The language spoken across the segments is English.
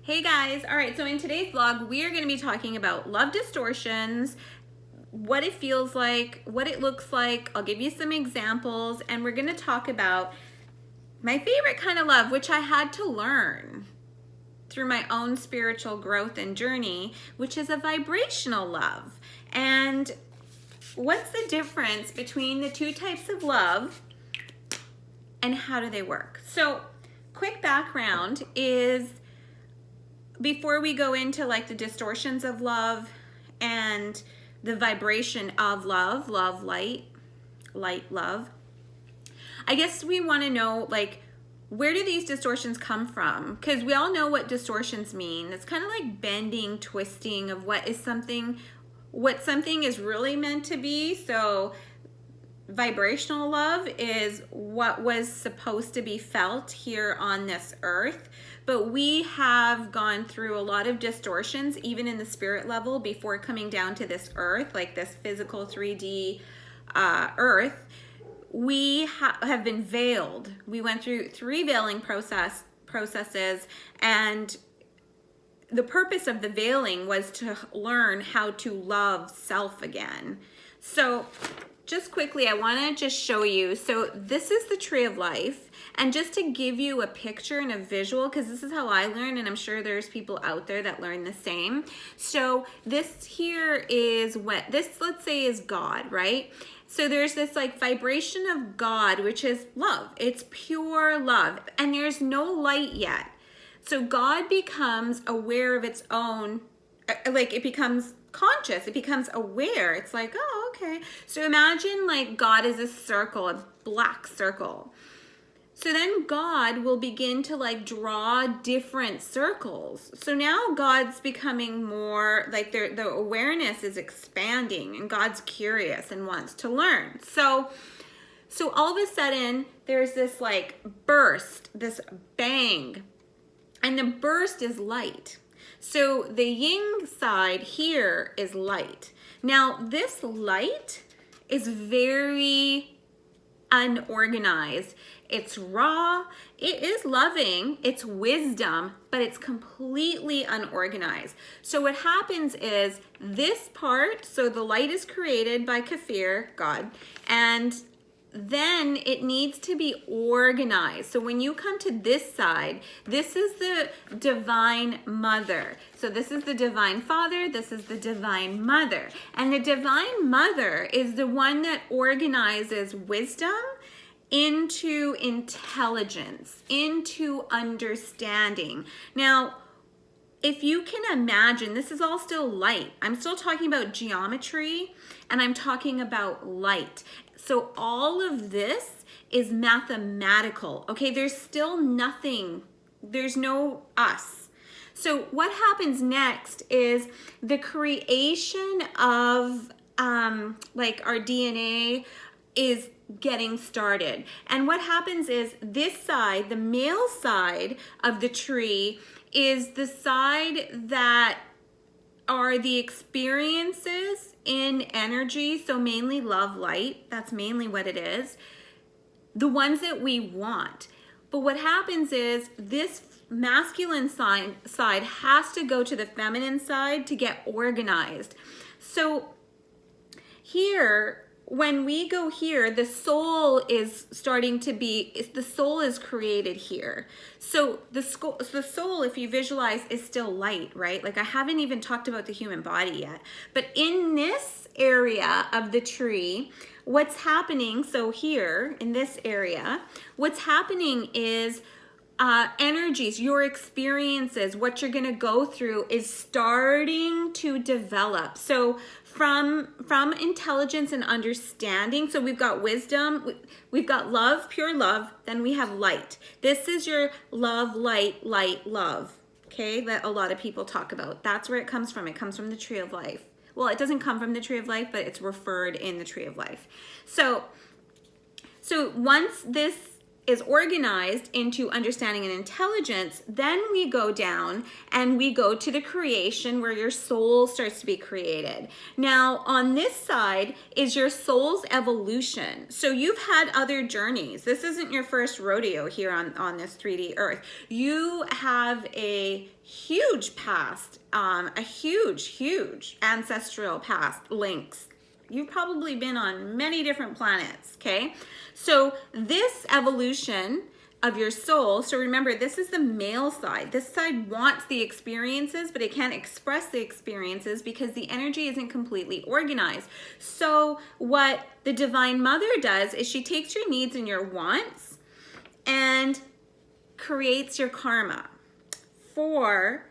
Hey guys, all right, so in today's vlog, we are going to be talking about love distortions, what it feels like, what it looks like. I'll give you some examples, and we're going to talk about my favorite kind of love, which I had to learn through my own spiritual growth and journey, which is a vibrational love. And what's the difference between the two types of love and how do they work? So, quick background is, before we go into like the distortions of love and the vibration of love, light, love, I guess we want to know, like, where do these distortions come from? Because we all know what distortions mean. It's kind of like bending, twisting of what something is really meant to be. So vibrational love is what was supposed to be felt here on this earth, but we have gone through a lot of distortions even in the spirit level before coming down to this earth, like this physical 3D earth. We have been veiled. We went through 3 veiling processes, and the purpose of the veiling was to learn how to love self again. So just quickly, I want to just show you. So this is the tree of life. And just to give you a picture and a visual, because this is how I learn, and I'm sure there's people out there that learn the same. So this here is what this, let's say, is God, right? So there's this like vibration of God, which is love. It's pure love. And there's no light yet. So God becomes aware of its own, like it becomes conscious, it becomes aware. It's like, oh, okay. So imagine like God is a circle, a black circle. So then God will begin to like draw different circles. So now God's becoming more like the awareness is expanding, and God's curious and wants to learn. So all of a sudden there's this like burst, this bang, and the burst is light. So the yin side here is light. Now this light is very unorganized. It's raw, it is loving, it's wisdom, but it's completely unorganized. So what happens is this part, so the light is created by Kafir, God, and then it needs to be organized. So when you come to this side, this is the divine mother. So this is the divine father, this is the divine mother. And the divine mother is the one that organizes wisdom into intelligence, into understanding. Now, if you can imagine, this is all still light. I'm still talking about geometry, and I'm talking about light. So all of this is mathematical, okay? There's still nothing, there's no us. So what happens next is the creation of like our DNA is getting started. And what happens is this side, the male side of the tree, is the side that are the experiences in energy, so mainly love, light, that's mainly what it is, the ones that we want. But what happens is this masculine side has to go to the feminine side to get organized. So here, when we go here, the soul is starting to be, the soul is created here. So the soul, if you visualize, is still light, right? Like I haven't even talked about the human body yet. But in this area of the tree, what's happening, so here in this area, what's happening is energies, your experiences, what you're gonna go through is starting to develop. So from intelligence and understanding, so we've got wisdom, we've got love, pure love, then we have light. This is your love, light, love, okay, that a lot of people talk about. That's where it comes from. It comes from the tree of life. Well, it doesn't come from the tree of life, but it's referred in the tree of life. So once this is organized into understanding and intelligence, then we go down and we go to the creation where your soul starts to be created. Now, on this side is your soul's evolution. So you've had other journeys. This isn't your first rodeo here on this 3D earth. You have a huge past, a huge ancestral past links. You've probably been on many different planets, okay? So this evolution of your soul, so remember, this is the male side. This side wants the experiences, but it can't express the experiences because the energy isn't completely organized. So what the Divine Mother does is she takes your needs and your wants and creates your karma for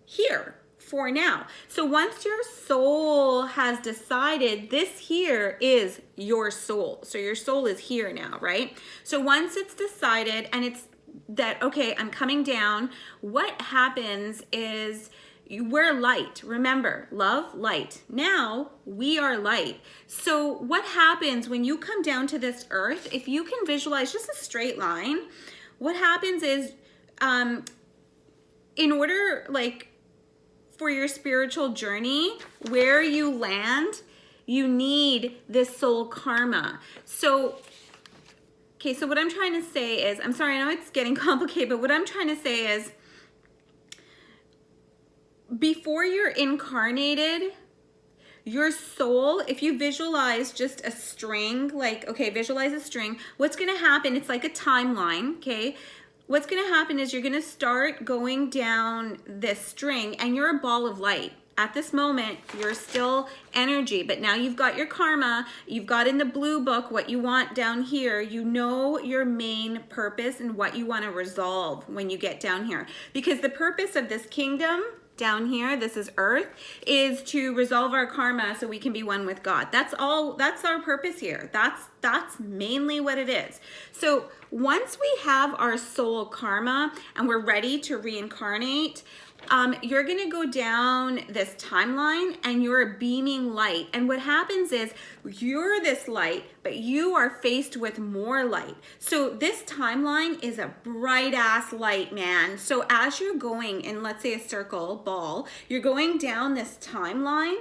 here. For now. So once your soul has decided this here is your soul. So your soul is here now, right? So once it's decided and it's that, okay, I'm coming down, what happens is we're light. Remember, love, light. Now we are light. So what happens when you come down to this earth, if you can visualize just a straight line, what happens is in order, like, for your spiritual journey, where you land, you need this soul karma. So, okay, so what I'm trying to say is, I'm sorry, I know it's getting complicated, but what I'm trying to say is, before you're incarnated, your soul, if you visualize just a string, like, okay, visualize a string, what's gonna happen, it's like a timeline, okay? What's gonna happen is you're gonna start going down this string and you're a ball of light. At this moment, you're still energy, but now you've got your karma, you've got in the blue book what you want down here, you know your main purpose and what you wanna resolve when you get down here. Because the purpose of this kingdom down here, this is earth, is to resolve our karma so we can be one with God. That's all, that's our purpose here. That's mainly what it is. So once we have our soul karma and we're ready to reincarnate, you're gonna go down this timeline and you're beaming light. And what happens is you're this light, but you are faced with more light. So this timeline is a bright ass light, man. So as you're going in, let's say a circle, ball, you're going down this timeline,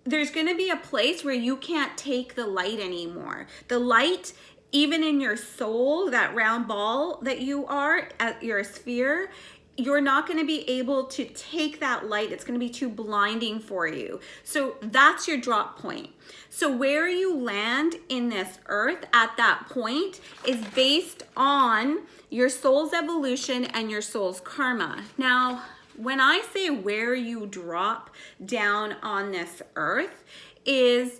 there's gonna be a place where you can't take the light anymore. The light, even in your soul, that round ball that you are, at your sphere, you're not going to be able to take that light. It's going to be too blinding for you. So that's your drop point. So where you land in this earth at that point is based on your soul's evolution and your soul's karma. Now, when I say where you drop down on this earth is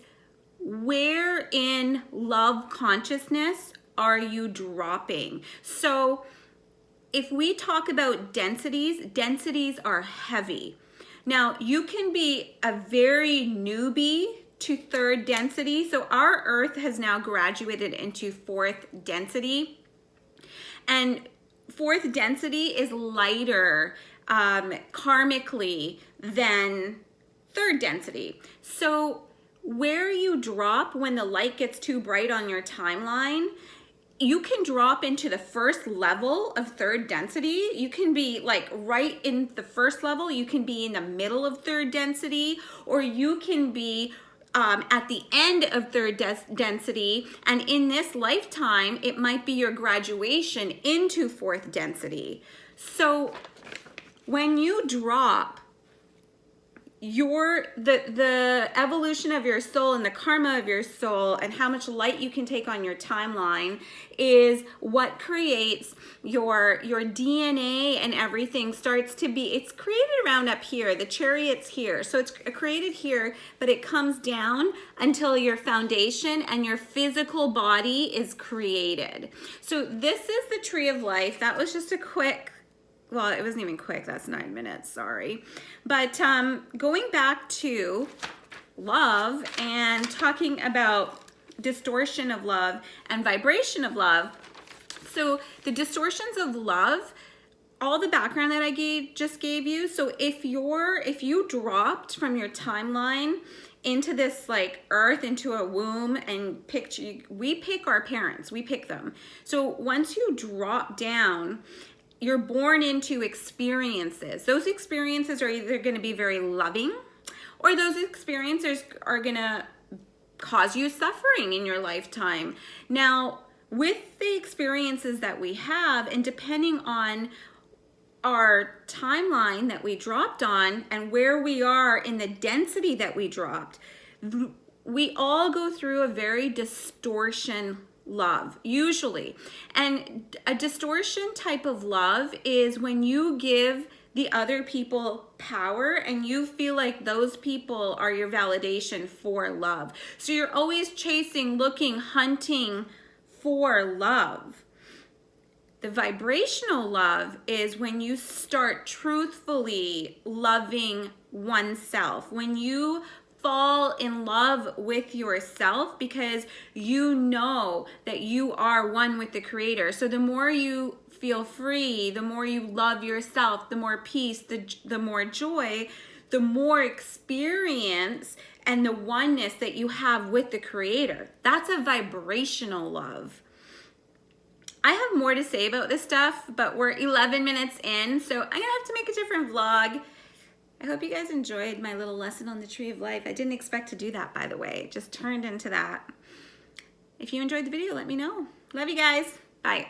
where in love consciousness are you dropping? So if we talk about densities, densities are heavy. Now, you can be a very newbie to third density. So our earth has now graduated into fourth density. And fourth density is lighter karmically than third density. So where you drop when the light gets too bright on your timeline, you can drop into the first level of third density. You can be like right in the first level. You can be in the middle of third density, or you can be at the end of third density. And in this lifetime, it might be your graduation into fourth density. So when you drop, the evolution of your soul and the karma of your soul and how much light you can take on your timeline is what creates your DNA, and everything starts to be, it's created around up here, the chariot's here. So it's created here, but it comes down until your foundation and your physical body is created. So this is the tree of life. That was just a quick, well, it wasn't even quick, that's 9 minutes, sorry. But going back to love and talking about distortion of love and vibration of love. So the distortions of love, all the background that I just gave you. So if you dropped from your timeline into this like earth, into a womb, and we pick our parents, we pick them. So once you drop down, you're born into experiences. Those experiences are either going to be very loving, or those experiences are going to cause you suffering in your lifetime. Now, with the experiences that we have, and depending on our timeline that we dropped on and where we are in the density that we dropped, we all go through a very distortion love, usually. And a distortion type of love is when you give the other people power and you feel like those people are your validation for love. So you're always chasing, looking, hunting for love. The vibrational love is when you start truthfully loving oneself, when you fall in love with yourself, because you know that you are one with the Creator. So the more you feel free, the more you love yourself, the more peace, the more joy, the more experience and the oneness that you have with the Creator. That's a vibrational love. I have more to say about this stuff, but we're 11 minutes in, so I'm gonna have to make a different vlog. I hope you guys enjoyed my little lesson on the Tree of Life. I didn't expect to do that, by the way. It just turned into that. If you enjoyed the video, let me know. Love you guys. Bye.